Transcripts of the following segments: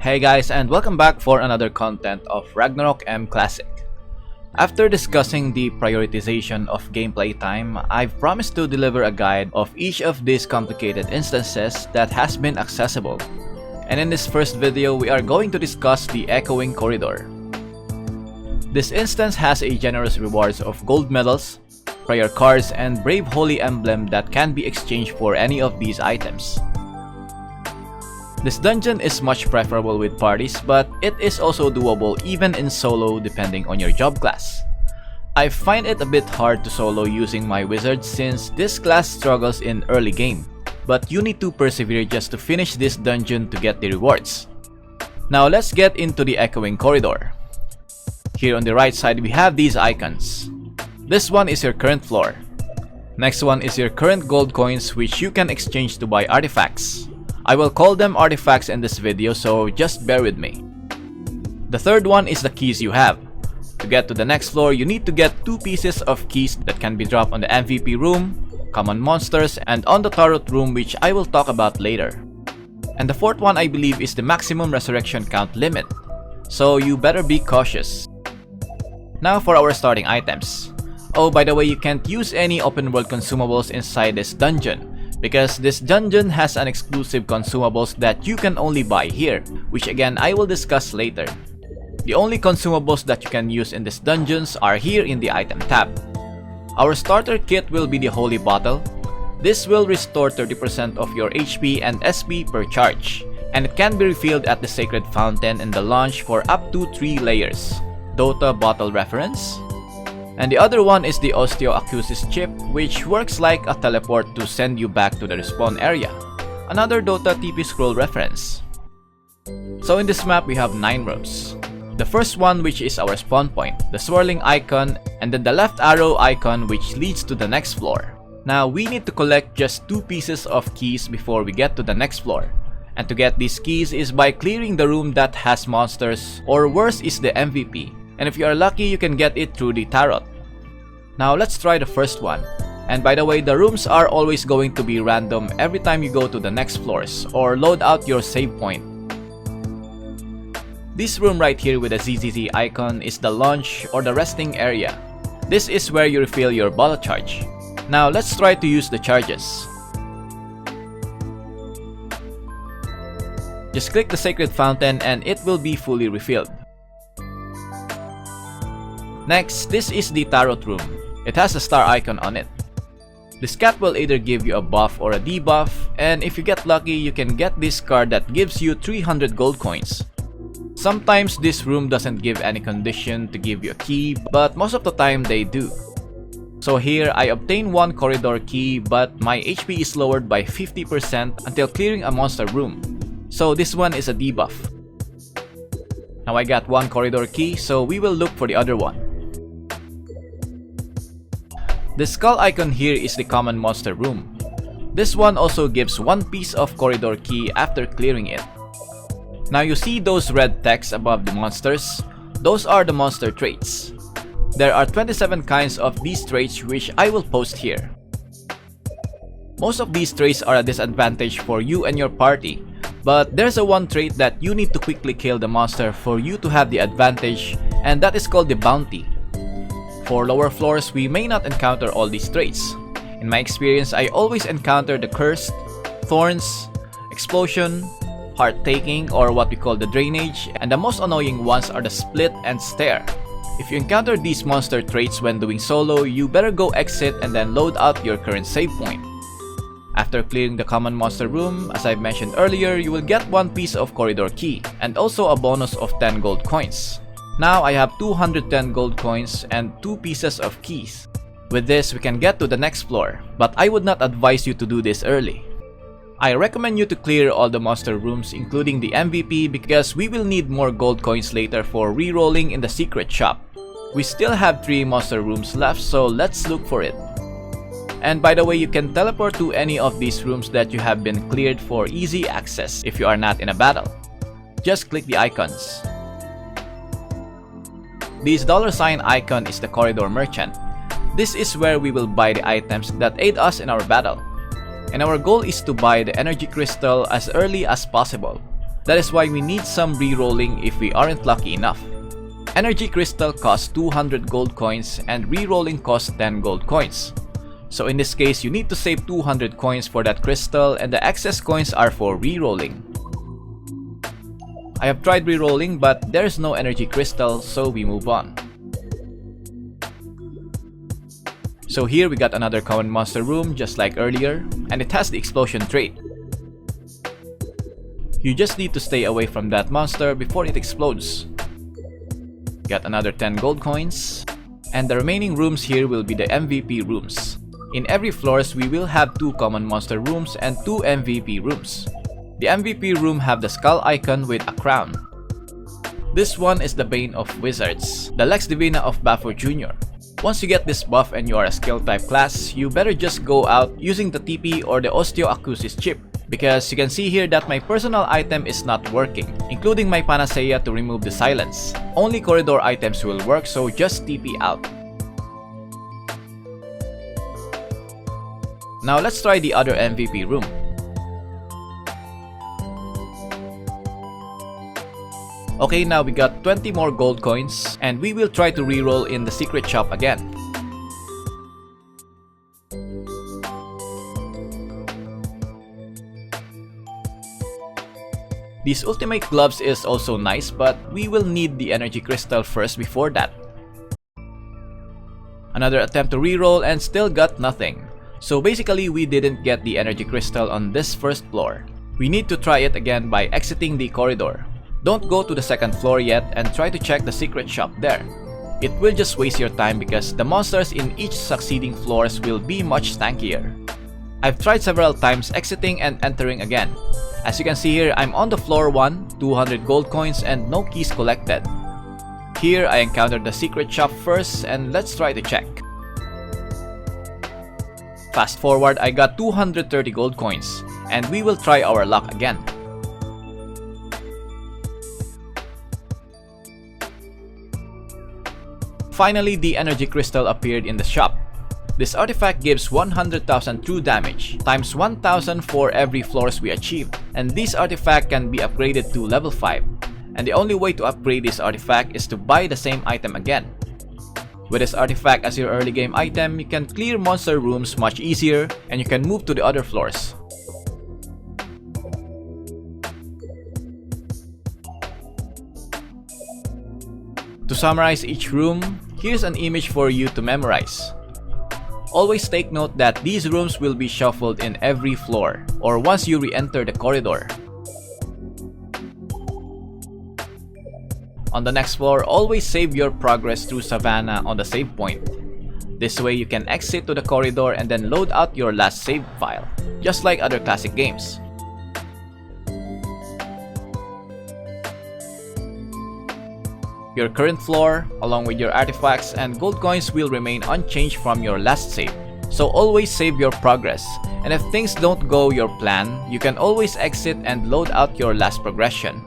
Hey guys, and welcome back for another content of Ragnarok M Classic. After discussing the prioritization of gameplay time, I've promised to deliver a guide of each of these complicated instances that has been accessible. And in this first video, we are going to discuss the Echoing Corridor. This instance has a generous rewards of gold medals, prayer cards, and brave holy emblem that can be exchanged for any of these items. This dungeon is much preferable with parties, but it is also doable even in solo depending on your job class. I find it a bit hard to solo using my wizard since this class struggles in early game, but you need to persevere just to finish this dungeon to get the rewards. Now let's get into the Echoing Corridor. Here on the right side we have these icons. This one is your current floor. Next one is your current gold coins which you can exchange to buy artifacts. I will call them artifacts in this video, so just bear with me. The third one is the keys you have. To get to the next floor, you need to get 2 pieces of keys that can be dropped on the MVP room, common monsters, and on the turret room, which I will talk about later. And the fourth one I believe is the maximum resurrection count limit, so you better be cautious. Now for our starting items. Oh, by the way, you can't use any open world consumables inside this dungeon, because this dungeon has an exclusive consumables that you can only buy here, which again I will discuss later. The only consumables that you can use in these dungeons are here in the item tab. Our starter kit will be the Holy Bottle. This will restore 30% of your HP and SP per charge, and it can be refilled at the Sacred Fountain in the launch for up to 3 layers. Dota bottle reference. And the other one is the Osteoacusis chip, which works like a teleport to send you back to the respawn area. Another Dota TP scroll reference. So in this map we have 9 rooms. The first one, which is our spawn point, the swirling icon, and then the left arrow icon which leads to the next floor. Now we need to collect just 2 pieces of keys before we get to the next floor. And to get these keys is by clearing the room that has monsters, or worse is the MVP. And if you are lucky, you can get it through the tarot. Now let's try the first one. And by the way, the rooms are always going to be random every time you go to the next floors or load out your save point. This room right here with the ZZZ icon is the launch or the resting area. This is where you refill your bottle charge. Now let's try to use the charges. Just click the Sacred Fountain and it will be fully refilled. Next, this is the Tarot room. It has a star icon on it. This cat will either give you a buff or a debuff, and if you get lucky, you can get this card that gives you 300 gold coins. Sometimes this room doesn't give any condition to give you a key, but most of the time they do. So here, I obtained 1 corridor key, but my HP is lowered by 50% until clearing a monster room. So this one is a debuff. Now I got 1 corridor key, so we will look for the other one. The skull icon here is the common monster room. This one also gives 1 piece of corridor key after clearing it. Now you see those red text above the monsters? Those are the monster traits. There are 27 kinds of these traits which I will post here. Most of these traits are a disadvantage for you and your party, but there's a one trait that you need to quickly kill the monster for you to have the advantage, and that is called the bounty. For lower floors, we may not encounter all these traits. In my experience, I always encounter the Cursed, Thorns, Explosion, Heart Taking or what we call the Drainage, and the most annoying ones are the Split and Stare. If you encounter these monster traits when doing solo, you better go exit and then load out your current save point. After clearing the common monster room, as I mentioned earlier, you will get 1 piece of corridor key and also a bonus of 10 gold coins. Now I have 210 gold coins and 2 pieces of keys. With this, we can get to the next floor, but I would not advise you to do this early. I recommend you to clear all the monster rooms including the MVP because we will need more gold coins later for re-rolling in the secret shop. We still have 3 monster rooms left, so let's look for it. And by the way, you can teleport to any of these rooms that you have been cleared for easy access if you are not in a battle. Just click the icons. This $sign icon is the corridor merchant. This is where we will buy the items that aid us in our battle. And our goal is to buy the energy crystal as early as possible. That is why we need some re-rolling if we aren't lucky enough. Energy Crystal costs 200 gold coins and re-rolling costs 10 gold coins. So in this case, you need to save 200 coins for that crystal and the excess coins are for re-rolling. I have tried re-rolling but there's no energy crystal, so we move on. So here we got another common monster room just like earlier, and it has the explosion trait. You just need to stay away from that monster before it explodes. Got another 10 gold coins, and the remaining rooms here will be the MVP rooms. In every floors we will have 2 common monster rooms and 2 MVP rooms. The MVP room have the skull icon with a crown. This one is the Bane of Wizards, the Lex Divina of Bafo Jr. Once you get this buff and you are a skill type class, you better just go out using the TP or the Osteoacusis chip, because you can see here that my personal item is not working, including my Panacea to remove the silence. Only corridor items will work, so just TP out. Now let's try the other MVP room. Okay, now we got 20 more gold coins and we will try to reroll in the secret shop again. These ultimate gloves is also nice, but we will need the energy crystal first before that. Another attempt to reroll and still got nothing. So basically we didn't get the energy crystal on this first floor. We need to try it again by exiting the corridor. Don't go to the second floor yet and try to check the secret shop there. It will just waste your time because the monsters in each succeeding floors will be much tankier. I've tried several times exiting and entering again. As you can see here, I'm on the floor 1, 200 gold coins and no keys collected. Here I encountered the secret shop first and let's try to check. Fast forward, I got 230 gold coins and we will try our luck again. Finally, the energy crystal appeared in the shop. This artifact gives 100,000 true damage, times 1,000 for every floors we achieve, and this artifact can be upgraded to level 5. And the only way to upgrade this artifact is to buy the same item again. With this artifact as your early game item, you can clear monster rooms much easier and you can move to the other floors. To summarize each room, here's an image for you to memorize. Always take note that these rooms will be shuffled in every floor or once you re-enter the corridor. On the next floor, always save your progress through Savannah on the save point. This way you can exit to the corridor and then load out your last save file, just like other classic games. Your current floor, along with your artifacts and gold coins will remain unchanged from your last save. So always save your progress, and if things don't go your plan, you can always exit and load out your last progression.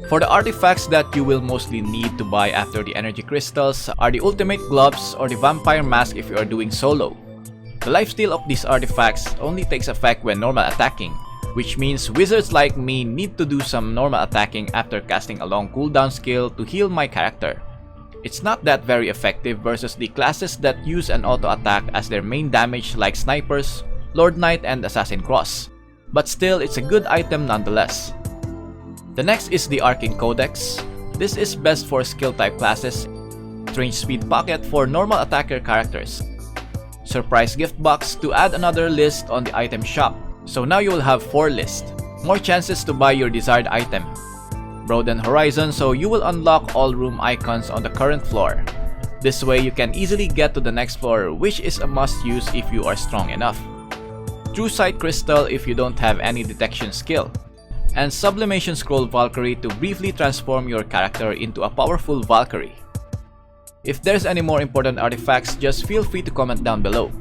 For the artifacts that you will mostly need to buy after the energy crystals are the ultimate gloves or the vampire mask if you are doing solo. The lifesteal of these artifacts only takes effect when normal attacking, which means wizards like me need to do some normal attacking after casting a long cooldown skill to heal my character. It's not that very effective versus the classes that use an auto attack as their main damage like snipers, Lord Knight and Assassin Cross, but still it's a good item nonetheless. The next is the Arcane Codex. This is best for skill type classes, Strange Speed Pocket for normal attacker characters, Surprise Gift Box to add another list on the item shop. So now you will have 4 lists, more chances to buy your desired item. Broaden Horizon so you will unlock all room icons on the current floor. This way you can easily get to the next floor, which is a must use if you are strong enough. True Sight Crystal if you don't have any detection skill. And Sublimation Scroll Valkyrie to briefly transform your character into a powerful Valkyrie. If there's any more important artifacts, just feel free to comment down below.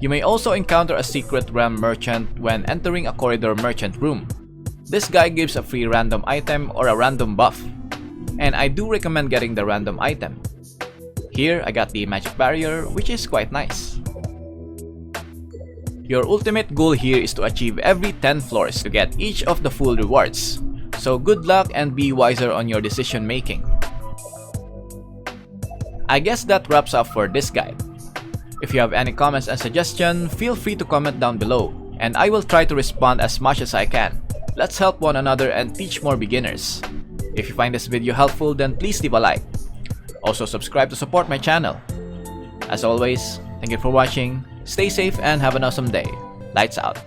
You may also encounter a secret realm merchant when entering a corridor merchant room. This guy gives a free random item or a random buff, and I do recommend getting the random item. Here I got the magic barrier, which is quite nice. Your ultimate goal here is to achieve every 10 floors to get each of the full rewards. So good luck and be wiser on your decision making. I guess that wraps up for this guide. If you have any comments and suggestions, feel free to comment down below, and I will try to respond as much as I can. Let's help one another and teach more beginners. If you find this video helpful, then please leave a like. Also subscribe to support my channel. As always, thank you for watching, stay safe and have an awesome day. Lights out.